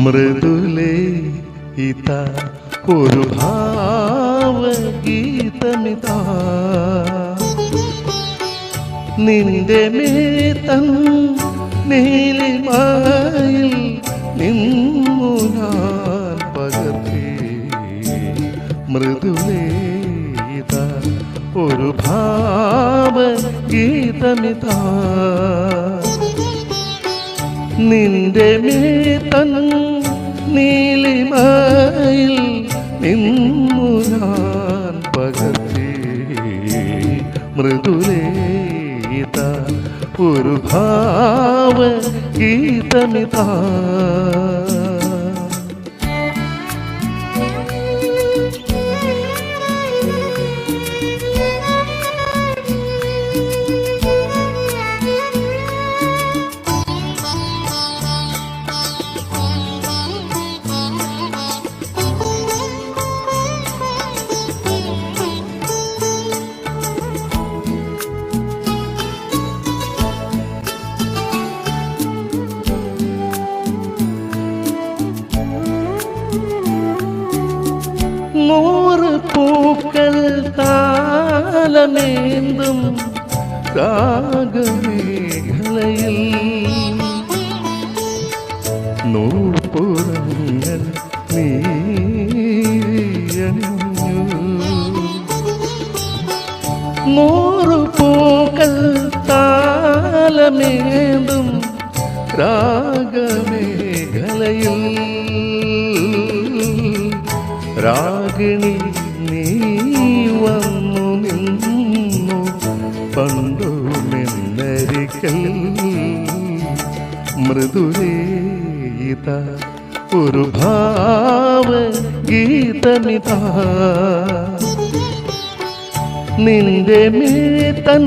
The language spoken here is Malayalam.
മൃദുലേ ഇതാ ഒരു ഭാവഗീതമിതാ നിന്റെ മേതൻ നീലിമയിൽ നിന്നു ഞാൻ പകർത്തി. മൃദുലേ ഇതാ ഒരു ഭാവഗീതമിതാ നിന്റെ മേതൻ നീലിമയിൽ നിന്നു ഞാൻ പകർത്തി. മൃദുലേ ഇതാ ഒരു ഭാവഗീതമിതാ. നൂറ് പൂക്കൾ താലമേന്തും രാഗമേഖലയിൽ നൂപുരങ്ങൾ നീയണിഞ്ഞു. നൂറ് പൂക്കൾ താലമേന്തും രാഗമേഖലയിൽ രാഗിണി നീ വന്നു നിന്നു പണ്ടു നിന്നരിക്കൽ. മൃദുലേ ഇതാ ഒരു ഭാവഗീതമിതാ നിന്റെ മേതൻ